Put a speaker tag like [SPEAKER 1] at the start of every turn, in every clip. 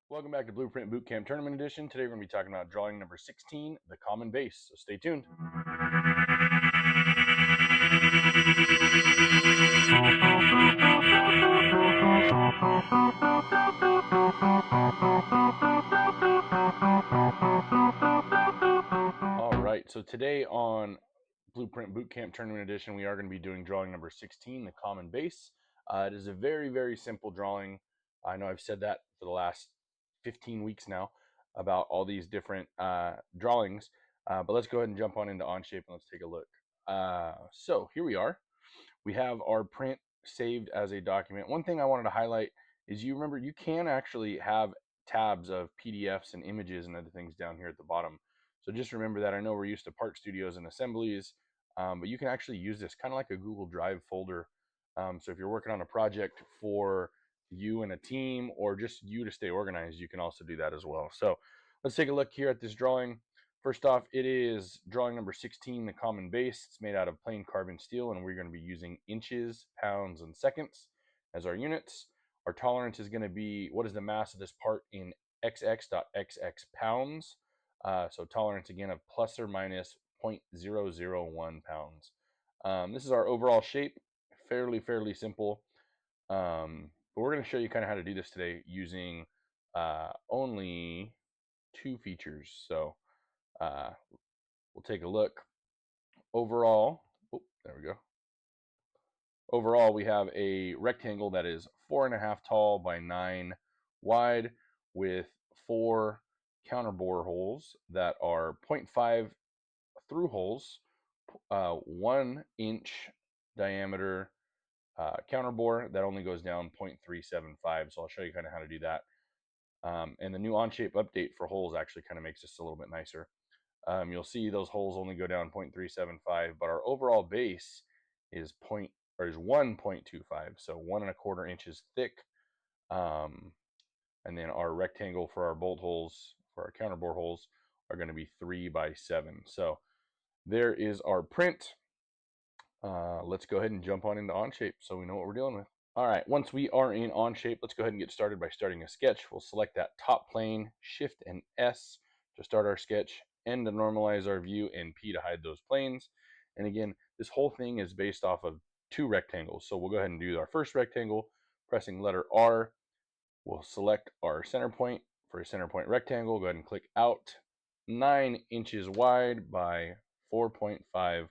[SPEAKER 1] Welcome back to Blueprint Bootcamp Tournament Edition. Today we're going to be talking about drawing number 16, the common base. So stay tuned. All right, so today on Blueprint Bootcamp Tournament Edition, we are going to be doing drawing number 16, the common base. It is a very, very simple drawing. I know I've said that for the last 15 weeks now about all these different drawings, but let's go ahead and jump on into Onshape and let's take a look. So here we are. We have our print saved as a document. One thing I wanted to highlight is you remember you can actually have tabs of PDFs and images and other things down here at the bottom. So just remember that. I know we're used to Part Studios and assemblies, but you can actually use this kind of like a Google Drive folder. So if you're working on a project for you and a team or just you to stay organized, you can also do that as well. So let's take a look here at this drawing. First off, it is drawing number 16, the common base. It's made out of plain carbon steel, and we're going to be using inches, pounds, and seconds as our units. Our tolerance is going to be what is the mass of this part in XX.XX pounds. So tolerance again of plus or minus 0.001 pounds. This is our overall shape, fairly simple. But we're going to show you kind of how to do this today using only two features. So we'll take a look. Overall, there we go. Overall, we have a rectangle that is 4.5 tall by 9 wide with 4 counterbore holes that are 0.5 through holes, 1 inch diameter counterbore that only goes down 0.375. So I'll show you kind of how to do that. And the new Onshape update for holes actually kind of makes this a little bit nicer. You'll see those holes only go down 0.375, but our overall base is 1.25, so 1.25 inches thick. And then our rectangle for our bolt holes, for our counterbore holes, are going to be 3 by 7. So there is our print. Let's go ahead and jump on into Onshape so we know what we're dealing with. All right, once we are in Onshape, let's go ahead and get started by starting a sketch. We'll select that top plane, Shift and S to start our sketch, N to normalize our view, and P to hide those planes. And again, this whole thing is based off of 2 rectangles. So we'll go ahead and do our first rectangle, pressing letter R. We'll select our center point for a center point rectangle. Go ahead and click out, 9 inches wide by 4.5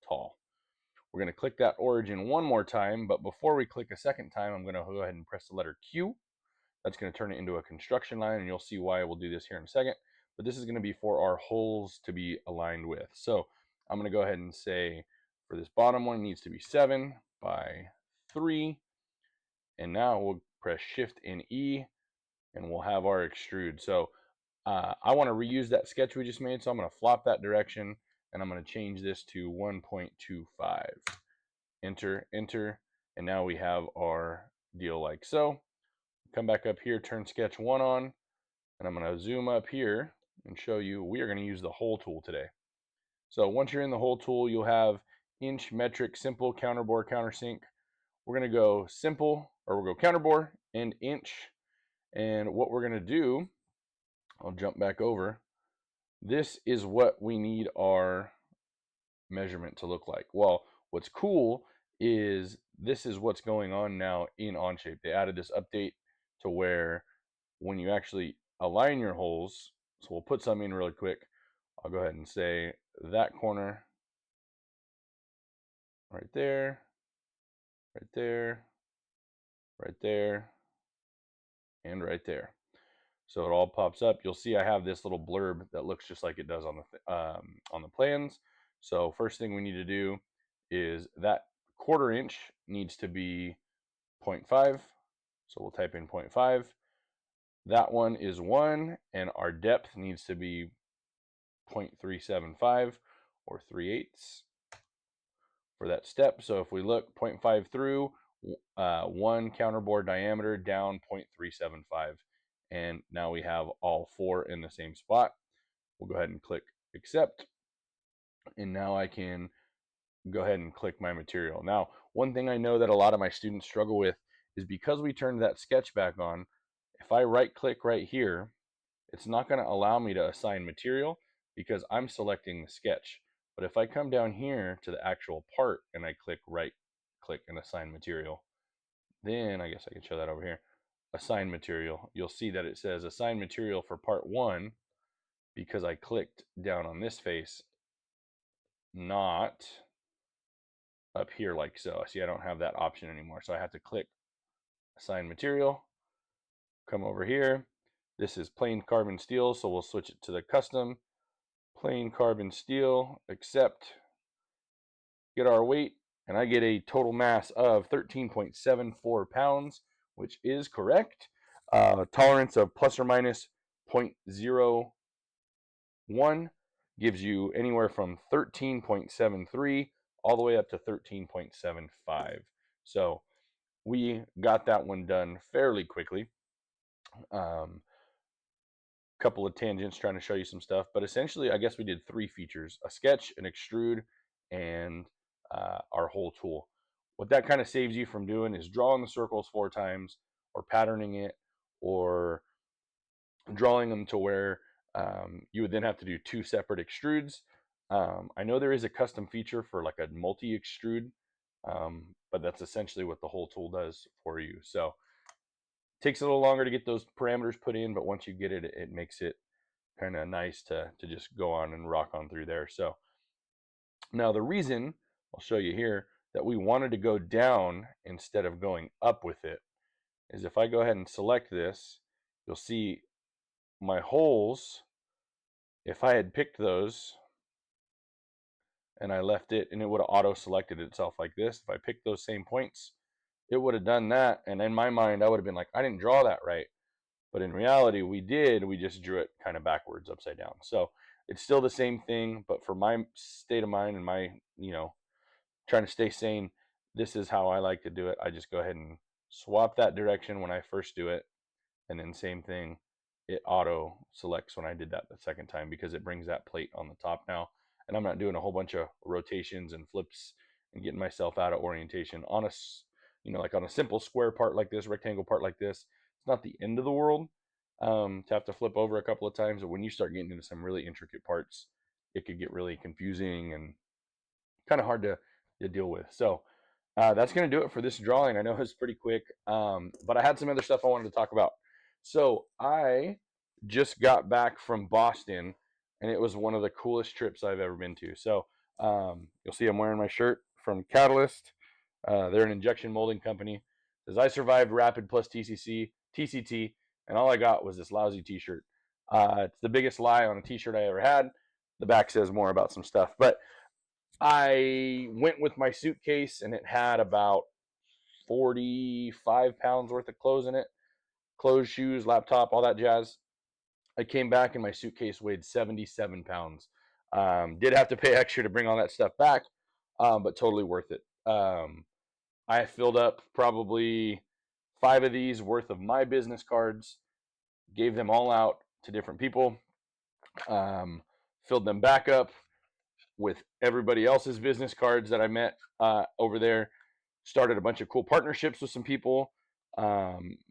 [SPEAKER 1] tall. We're going to click that origin one more time, but before we click a second time, I'm going to go ahead and press the letter Q. That's going to turn it into a construction line, and you'll see why we'll do this here in a second. But this is going to be for our holes to be aligned with. So I'm going to go ahead and say for this bottom one, it needs to be 7 by 3. And now we'll press Shift and E, and we'll have our extrude. So I want to reuse that sketch we just made, so I'm going to flop that direction, and I'm going to change this to 1.25. Enter, enter, and now we have our deal like so. Come back up here, turn sketch 1 on, and I'm going to zoom up here and show you we are going to use the hole tool today. So once you're in the hole tool, you'll have inch, metric, simple, counterbore, countersink. We're going to go simple, or we'll go counterbore and inch. And what we're going to do, I'll jump back over. This is what we need our measurement to look like. Well, what's cool is this is what's going on now in Onshape. They added this update to where when you actually align your holes, so we'll put some in really quick. I'll go ahead and say that corner right there, right there, right there, and right there. So it all pops up. You'll see I have this little blurb that looks just like it does on the plans. So first thing we need to do is that 1/4 inch needs to be 0.5. So we'll type in 0.5. That one is 1, and our depth needs to be 0.375 or 3/8 for that step. So if we look 0.5 through, 1 counterbore diameter down 0.375. And now we have all 4 in the same spot. We'll go ahead and click accept. And now I can go ahead and click my material. Now, one thing I know that a lot of my students struggle with is because we turned that sketch back on, if I right click right here, it's not going to allow me to assign material because I'm selecting the sketch. But if I come down here to the actual part and I right click and assign material, then I guess I can show that over here. Assign material. You'll see that it says assign material for part 1 because I clicked down on this face, not up here like so. See, I don't have that option anymore. So I have to click assign material, come over here. This is plain carbon steel, so we'll switch it to the custom. Plain carbon steel, accept, get our weight, and I get a total mass of 13.74 pounds, which is correct. Tolerance of plus or minus 0.01 gives you anywhere from 13.73 all the way up to 13.75. So we got that one done fairly quickly. Couple of tangents trying to show you some stuff, but essentially I guess we did 3 features: a sketch, an extrude, and our whole tool. What that kind of saves you from doing is drawing the circles 4 times or patterning it or drawing them to where you would then have to do 2 separate extrudes. I know there is a custom feature for like a multi-extrude, but that's essentially what the whole tool does for you. So takes a little longer to get those parameters put in, but once you get it, it makes it kind of nice to just go on and rock on through there. So now the reason I'll show you here that we wanted to go down instead of going up with it is if I go ahead and select this, you'll see my holes. If I had picked those and I left it, and it would have auto selected itself like this. If I picked those same points, it would have done that, and in my mind I would have been like, I didn't draw that right. But in reality, we did. We just drew it kind of backwards, upside down. So it's still the same thing, but for my state of mind and my, trying to stay sane, this is how I like to do it. I just go ahead and swap that direction when I first do it. And then same thing, it auto selects when I did that the second time because it brings that plate on the top now. And I'm not doing a whole bunch of rotations and flips and getting myself out of orientation on a, like on a simple square part like this, rectangle part like this. It's not the end of the world to have to flip over a couple of times, but when you start getting into some really intricate parts, it could get really confusing and kind of hard to deal with. So that's going to do it for this drawing. I know it's pretty quick, but I had some other stuff I wanted to talk about. So I just got back from Boston, and it was one of the coolest trips I've ever been to. So you'll see I'm wearing my shirt from Catalyst. They're an injection molding company. It says I survived Rapid plus TCT, and all I got was this lousy T-shirt. It's the biggest lie on a T-shirt I ever had. The back says more about some stuff, but I went with my suitcase, and it had about 45 pounds worth of clothes in it. Clothes, shoes, laptop, all that jazz. I came back and my suitcase weighed 77 pounds. Did have to pay extra to bring all that stuff back, but totally worth it. I filled up probably 5 of these worth of my business cards, gave them all out to different people, filled them back up with everybody else's business cards that I met over there, started a bunch of cool partnerships with some people,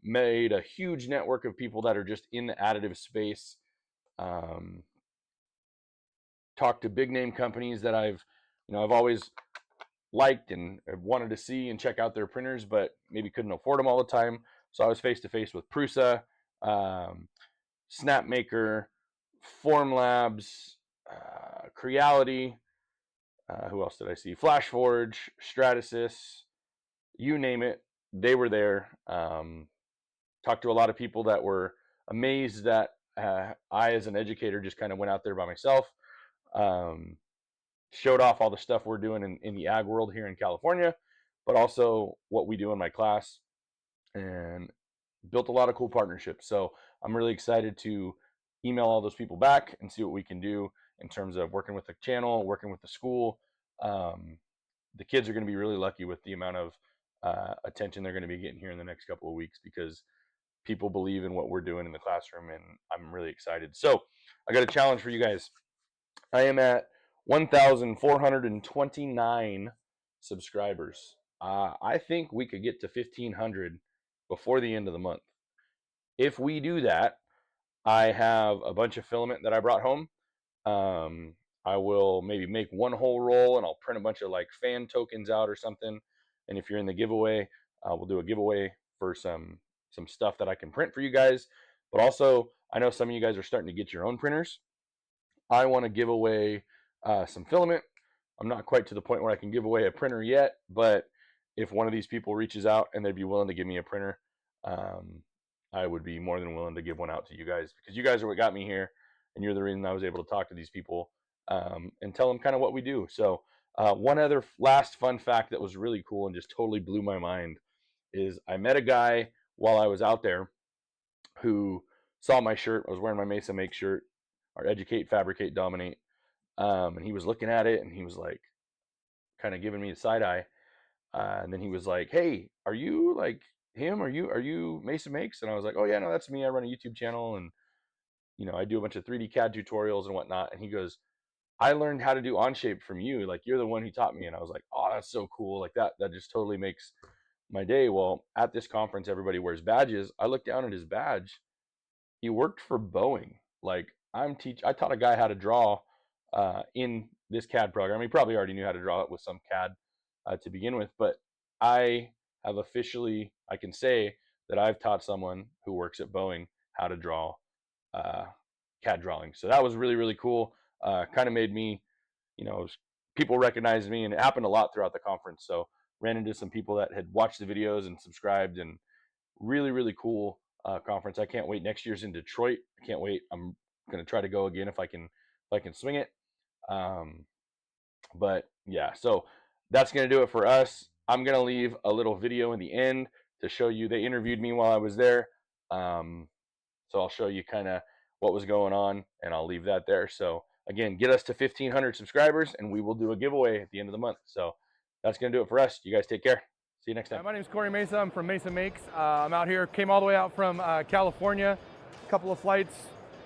[SPEAKER 1] made a huge network of people that are just in the additive space, talked to big name companies that I've always liked and wanted to see and check out their printers, but maybe couldn't afford them all the time. So I was face to face with Prusa, Snapmaker, Formlabs, Creality. Who else did I see? Flashforge, Stratasys, you name it, they were there. Talked to a lot of people that were amazed that I, as an educator, just kind of went out there by myself. Showed off all the stuff we're doing in the ag world here in California, but also what we do in my class, and built a lot of cool partnerships. So I'm really excited to email all those people back and see what we can do in terms of working with the channel, working with the school. The kids are going to be really lucky with the amount of attention they're going to be getting here in the next couple of weeks because people believe in what we're doing in the classroom, and I'm really excited. So I got a challenge for you guys. I am at 1,429 subscribers. I think we could get to 1,500 before the end of the month. If we do that, I have a bunch of filament that I brought home. I will maybe make one whole roll and I'll print a bunch of like fan tokens out or something. And if you're in the giveaway, we'll do a giveaway for some stuff that I can print for you guys. But also, I know some of you guys are starting to get your own printers. I want to give away some filament. I'm not quite to the point where I can give away a printer yet, but if one of these people reaches out and they'd be willing to give me a printer, um, I would be more than willing to give one out to you guys, because you guys are what got me here, and you're the reason I was able to talk to these people and tell them kind of what we do. So, one other last fun fact that was really cool and just totally blew my mind is I met a guy while I was out there who saw my shirt. I was wearing my Mesa Make shirt, our Educate, Fabricate, Dominate. And he was looking at it and he was like, kind of giving me a side eye. And then he was like, "Hey, are you like him? Are you Mesa Makes?" And I was like, "Oh yeah, no, that's me. I run a YouTube channel and I do a bunch of 3D CAD tutorials and whatnot." And he goes, "I learned how to do Onshape from you. Like you're the one who taught me." And I was like, "Oh, that's so cool. Like that just totally makes my day." Well, at this conference, everybody wears badges. I looked down at his badge. He worked for Boeing. Like I taught a guy how to draw in this CAD program. He probably already knew how to draw it with some CAD to begin with, but I have officially, I can say that I've taught someone who works at Boeing how to draw uh, CAD drawings. So that was really, really cool. Kind of made me, you know, people recognized me, and it happened a lot throughout the conference. So ran into some people that had watched the videos and subscribed, and really, really cool conference. I can't wait. Next year's in Detroit. I can't wait. I'm gonna try to go again if I can swing it. Um, but yeah, so that's gonna do it for us. I'm gonna leave a little video in the end to show you. They interviewed me while I was there, so I'll show you kind of what was going on, and I'll leave that there. So again, get us to 1,500 subscribers, and we will do a giveaway at the end of the month. So that's gonna do it for us. You guys take care. See you next time.
[SPEAKER 2] My name is Corey Mesa. I'm from Mesa Makes. I'm out here, came all the way out from California, a couple of flights,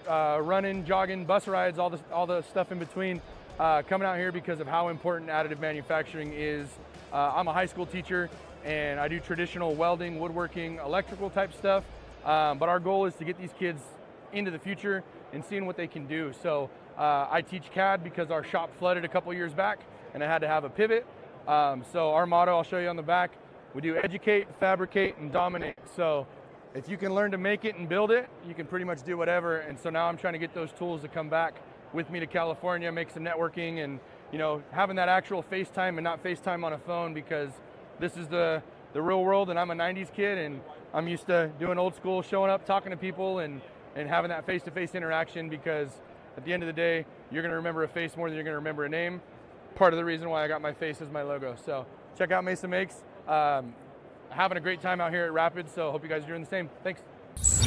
[SPEAKER 2] running, jogging, bus rides, all the stuff in between. Coming out here because of how important additive manufacturing is. I'm a high school teacher and I do traditional welding, woodworking, electrical type stuff. But our goal is to get these kids into the future and seeing what they can do. So I teach CAD because our shop flooded a couple years back and I had to have a pivot. So our motto, I'll show you on the back, we do educate, fabricate, and dominate. So if you can learn to make it and build it, you can pretty much do whatever. And so now I'm trying to get those tools to come back with me to California, make some networking, and having that actual FaceTime and not FaceTime on a phone, because this is the real world, and I'm a 90s kid and I'm used to doing old school, showing up, talking to people, and having that face-to-face interaction, because at the end of the day, you're gonna remember a face more than you're gonna remember a name. Part of the reason why I got my face as my logo. So check out Mesa Makes. Having a great time out here at Rapids, so hope you guys are doing the same. Thanks.